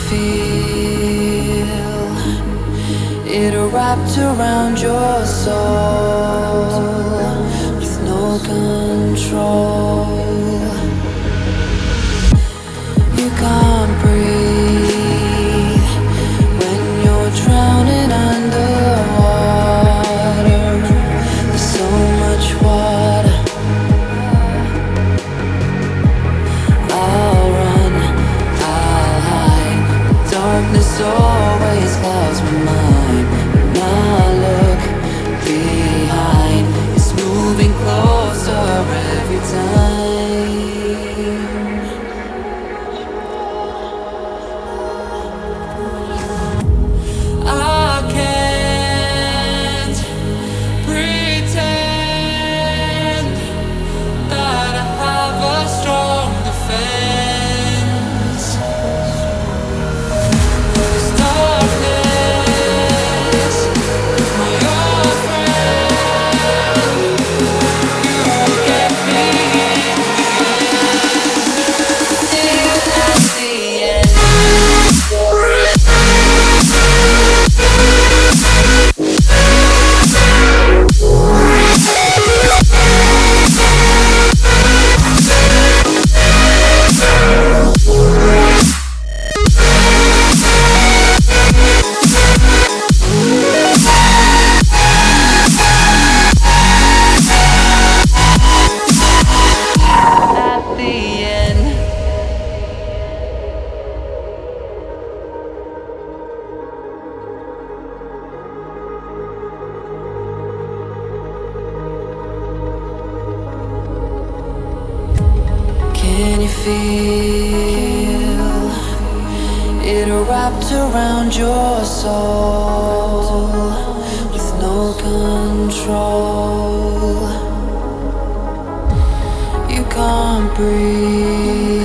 feel it wrapped around your soul with no control? You can't breathe when you're drowning underwater. There's so much water. I'll run, I'll hide. Darkness always clouds my mind. When I look behind, it's moving closer every time. I can't pretend that I have a strong defense. 'Cause darkness, my old friend, you get me till at the end. At the end. Can you feel it wrapped around your soul with no control? You can't breathe